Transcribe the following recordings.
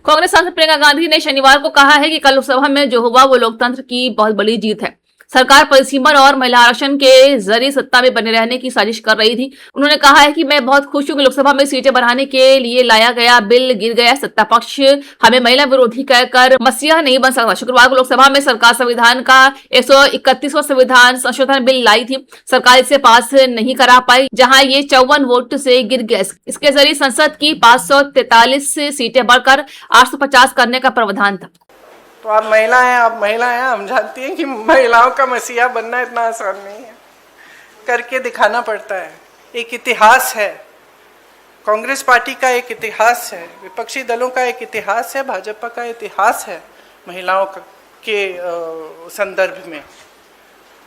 कांग्रेस सांसद प्रियंका गांधी ने शनिवार को कहा है कि कल लोकसभा में जो हुआ वो लोकतंत्र की बहुत बड़ी जीत है। सरकार परिसीमन और महिला आरक्षण के जरिए सत्ता में बने रहने की साजिश कर रही थी। उन्होंने कहा है कि मैं बहुत खुश हूं कि लोकसभा में सीटें बढ़ाने के लिए लाया गया बिल गिर गया। सत्ता पक्ष हमें महिला विरोधी कहकर मसीहा नहीं बन सकता। शुक्रवार को लोकसभा में सरकार संविधान का 131वां संविधान संशोधन बिल लाई थी। सरकार इसे पास नहीं करा पाई, जहां ये 54 वोट से गिर गया। इसके जरिए संसद की 543 सीटें बढ़कर 850 करने का प्रावधान था। तो आप महिला हैं, हम जानती हैं कि महिलाओं का मसीहा बनना इतना आसान नहीं है, करके दिखाना पड़ता है। एक इतिहास है, कांग्रेस पार्टी का एक इतिहास है, विपक्षी दलों का एक इतिहास है, भाजपा का इतिहास है महिलाओं के संदर्भ में,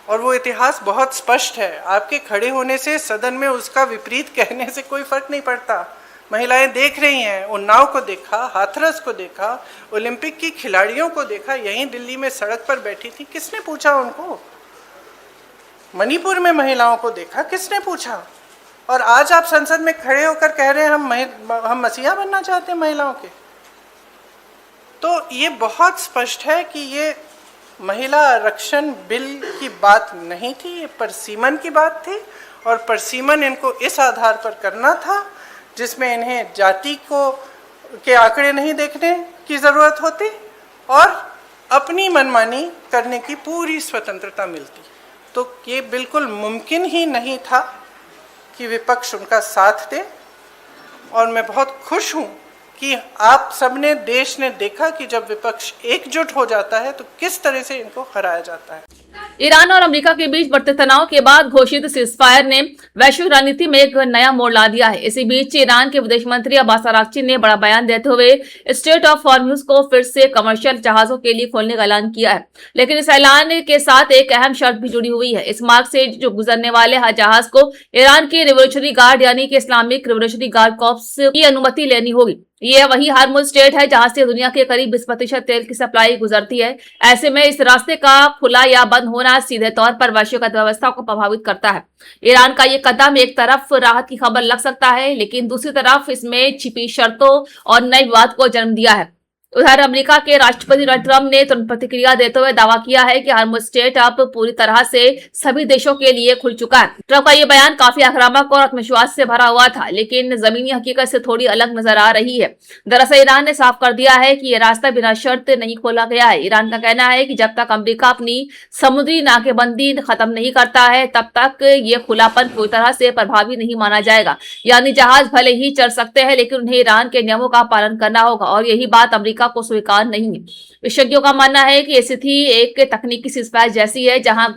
और वो इतिहास बहुत स्पष्ट है। आपके खड़े होने से सदन में उसका विपरीत कहने से कोई फर्क नहीं पड़ता। महिलाएं देख रही हैं, उन्नाव को देखा, हाथरस को देखा, ओलंपिक की खिलाड़ियों को देखा, यहीं दिल्ली में सड़क पर बैठी थी, किसने पूछा उनको? मणिपुर में महिलाओं को देखा, किसने पूछा? और आज आप संसद में खड़े होकर कह रहे हैं हम मसीहा बनना चाहते हैं महिलाओं के। तो ये बहुत स्पष्ट है कि ये महिला आरक्षण बिल की बात नहीं थी, ये परसीमन की बात थी, और परसीमन इनको इस आधार पर करना था जिसमें इन्हें जाति के आंकड़े नहीं देखने की ज़रूरत होती और अपनी मनमानी करने की पूरी स्वतंत्रता मिलती। तो ये बिल्कुल मुमकिन ही नहीं था कि विपक्ष उनका साथ दे, और मैं बहुत खुश हूँ कि आप सबने, देश ने देखा कि जब विपक्ष एकजुट हो जाता है तो किस तरह से इनको हराया जाता है। ईरान और अमेरिका के बीच बढ़ते तनाव के बाद घोषित सीजफायर ने वैश्विक रणनीति में एक नया मोड़ ला दिया है। इसी बीच ईरान के विदेश मंत्री अब्बास अरागची ने बड़ा बयान देते हुए स्ट्रेट ऑफ हॉर्मुज को फिर से कमर्शियल जहाजों के लिए खोलने का ऐलान किया है, लेकिन इस ऐलान के साथ एक अहम शर्त भी जुड़ी हुई है। इस मार्ग से जो गुजरने वाले हर जहाज को ईरान की रिवोल्यूशनरी गार्ड यानी कि इस्लामिक रिवोल्यूशनरी गार्ड कॉर्प्स की अनुमति लेनी होगी। ये वही हॉर्मुज स्ट्रेट है जहां से दुनिया के करीब 20% तेल की सप्लाई गुजरती है। ऐसे में इस रास्ते का खुला या बंद होना सीधे तौर पर वैश्विक अर्थव्यवस्था को प्रभावित करता है। ईरान का ये कदम एक तरफ राहत की खबर लग सकता है, लेकिन दूसरी तरफ इसमें छिपी शर्तों और नए विवाद को जन्म दिया है। उधर अमेरिका के राष्ट्रपति डोनाल्ड ट्रंप ने तुरंत प्रतिक्रिया देते हुए दावा किया है कि हॉर्मुज स्ट्रेट अब पूरी तरह से सभी देशों के लिए खुल चुका है। ट्रंप का ये बयान काफी आक्रामक और आत्मविश्वास से भरा हुआ था, लेकिन जमीनी हकीकत से थोड़ी अलग नजर आ रही है। दरअसल ईरान ने साफ कर दिया है कि यह रास्ता बिना शर्त नहीं खोला गया है। ईरान का कहना है कि जब तक अमेरिका अपनी समुद्री नाकेबंदी खत्म नहीं करता है, तब तक ये खुलापन पूरी तरह से प्रभावी नहीं माना जाएगा। यानी जहाज भले ही चल सकते हैं, लेकिन उन्हें ईरान के नियमों का पालन करना होगा, और यही बात अमेरिका को स्वीकार नहीं है। विशेषज्ञों का मानना है कि स्थिति एक तकनीकी सीजफायर जैसी है, जहां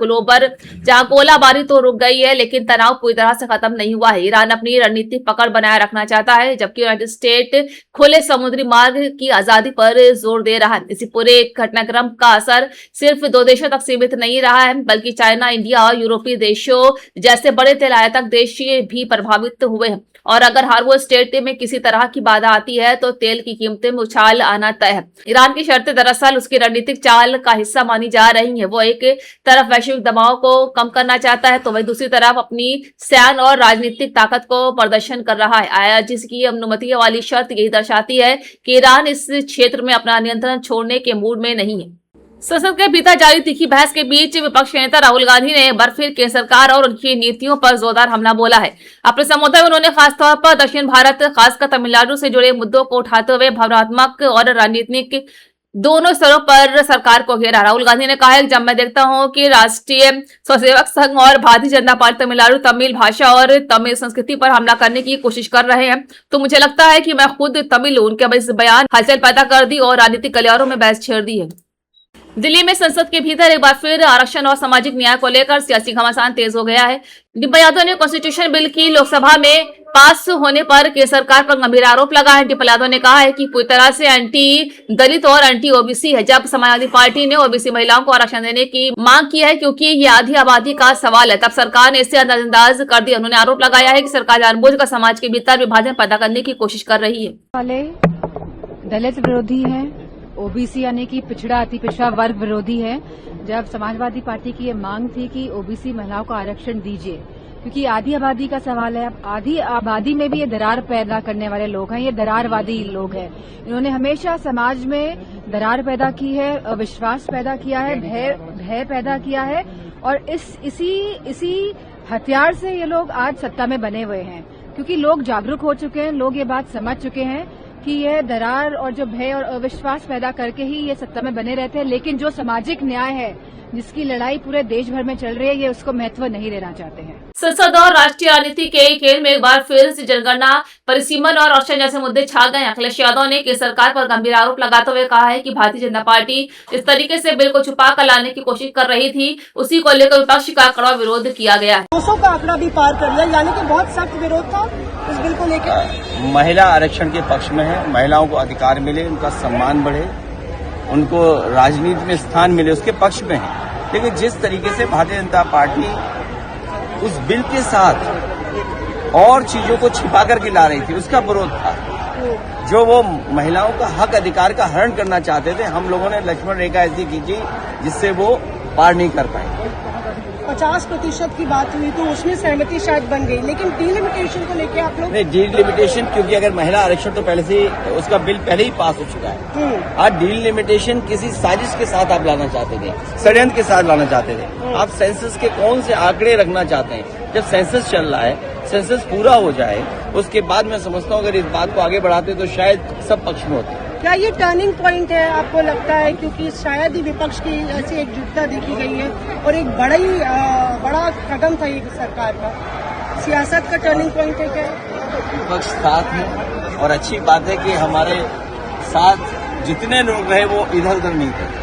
गोलाबारी तो रुक गई है, लेकिन तनाव पूरी तरह से खत्म नहीं हुआ है। ईरान अपनी रणनीतिक पकड़ बनाए रखना चाहता है, जबकि यूनाइटेड स्टेट खुले समुद्री मार्ग की आजादी पर जोर दे रहा है। इसी पूरे घटनाक्रम का असर सिर्फ 2 देशों तक सीमित नहीं रहा है, बल्कि चाइना, इंडिया और यूरोपीय देशों जैसे बड़े तेल आयातक देश भी प्रभावित हुए हैं। और अगर हॉर्मुज स्ट्रेट में किसी तरह की बाधा आती है तो तेल की कीमतें में उछाल आना तय है। ईरान की शर्तें दरअसल उसकी रणनीतिक चाल का हिस्सा मानी जा रही हैं। वो एक तरफ वैश्विक दबाव को कम करना चाहता है, तो वही दूसरी तरफ अपनी सैन्य और राजनीतिक ताकत को प्रदर्शन कर रहा है। आईआरजीसी की अनुमति वाली शर्त यही दर्शाती है कि ईरान इस क्षेत्र में अपना नियंत्रण छोड़ने के मूड में नहीं है। संसद के भीतर जारी तीखी बहस के बीच विपक्ष के नेता राहुल गांधी ने एक बार फिर केंद्र सरकार और उनकी नीतियों पर जोरदार हमला बोला है। अपने संबोधन में उन्होंने खासतौर पर दक्षिण भारत, खासकर तमिलनाडु से जुड़े मुद्दों को उठाते हुए भावनात्मक और राजनीतिक दोनों स्तरों पर सरकार को घेरा। राहुल गांधी ने कहा है कि जब मैं देखता हूं कि राष्ट्रीय स्वयंसेवक संघ और भारतीय जनता पार्टी तमिलनाडु तमिल भाषा और तमिल संस्कृति पर हमला करने की कोशिश कर रहे हैं, तो मुझे लगता है कि मैं खुद तमिल हूं। उनके इस बयान हलचल पैदा कर दी और राजनीतिक गलियारों में बहस छेड़ दी है। दिल्ली में संसद के भीतर एक बार फिर आरक्षण और सामाजिक न्याय को लेकर सियासी घमासान तेज हो गया है। डिम्पल यादव ने कॉन्स्टिट्यूशन बिल की लोकसभा में पास होने पर केंद्र सरकार पर गंभीर आरोप लगा है। डिम्पल यादव ने कहा है कि पूरी तरह से एंटी दलित और एंटी ओबीसी है। जब समाजवादी पार्टी ने ओबीसी महिलाओं को आरक्षण देने की मांग की है, क्योंकि ये आधी आबादी का सवाल है, तब सरकार ने इसे नजरअंदाज कर दिया। उन्होंने आरोप लगाया है कि सरकार जानबूझकर समाज के भीतर विभाजन पैदा करने की कोशिश कर रही है। दलित विरोधी है, ओबीसी यानी कि पिछड़ा अति पिछड़ा वर्ग विरोधी है। जब समाजवादी पार्टी की ये मांग थी कि ओबीसी महिलाओं को आरक्षण दीजिए, क्योंकि आधी आबादी का सवाल है। अब आधी आबादी में भी ये दरार पैदा करने वाले लोग हैं, ये दरारवादी लोग हैं। इन्होंने हमेशा समाज में दरार पैदा की है, अविश्वास पैदा किया है, भय पैदा किया है, और इसी हथियार से ये लोग आज सत्ता में बने हुए हैं। क्योंकि लोग जागरूक हो चुके हैं, लोग ये बात समझ चुके हैं कि ये दरार और जो भय और अविश्वास पैदा करके ही ये सत्ता में बने रहते हैं। लेकिन जो सामाजिक न्याय है, जिसकी लड़ाई पूरे देश भर में चल रही है, ये उसको महत्व नहीं देना चाहते हैं। संसद और राष्ट्रीय राजनीति के खेल में एक बार फिर से जनगणना, परिसीमन और आरक्षण जैसे मुद्दे छा गए। अखिलेश यादव ने केंद्र सरकार पर गंभीर आरोप लगाते हुए कहा है कि भारतीय जनता पार्टी इस तरीके से बिल को छुपा कर लाने की कोशिश कर रही थी, उसी को लेकर विपक्ष का कड़ा विरोध किया गया है। 200 का आंकड़ा भी पार कर लिया, यानी कि बहुत सख्त विरोध था इस बिल को लेकर। महिला आरक्षण के पक्ष में है, महिलाओं को अधिकार मिले, उनका सम्मान बढ़े, उनको राजनीति में स्थान मिले, उसके पक्ष में है। लेकिन जिस तरीके से भारतीय जनता पार्टी उस बिल के साथ और चीजों को छिपा करके ला रही थी, उसका विरोध था। जो वो महिलाओं का हक अधिकार का हरण करना चाहते थे, हम लोगों ने लक्ष्मण रेखा ऐसी खींची जिससे वो पार नहीं कर पाए। 50% की बात हुई तो उसमें सहमति शायद बन गई, लेकिन डिलिमिटेशन को लेकर आप लोग नहीं, डिलिमिटेशन, क्योंकि अगर महिला आरक्षण तो पहले से उसका बिल पहले ही पास हो चुका है। आज डिलिमिटेशन किसी साजिश के साथ आप लाना चाहते थे, षड्यंत्र के साथ लाना चाहते थे। आप सेंसस के कौन से आंकड़े रखना चाहते हैं? जब सेंसस चल रहा है, सेंसस पूरा हो जाए, उसके बाद मैं समझता हूँ अगर इस बात को आगे बढ़ाते तो शायद सब पक्ष में होते। क्या ये टर्निंग पॉइंट है आपको लगता है? क्योंकि शायद ही विपक्ष की ऐसी एकजुटता देखी गई है और एक बड़ा कदम था ये सरकार का। सियासत का टर्निंग पॉइंट है क्या? विपक्ष साथ है और अच्छी बात है कि हमारे साथ जितने लोग रहे वो इधर उधर नहीं थे।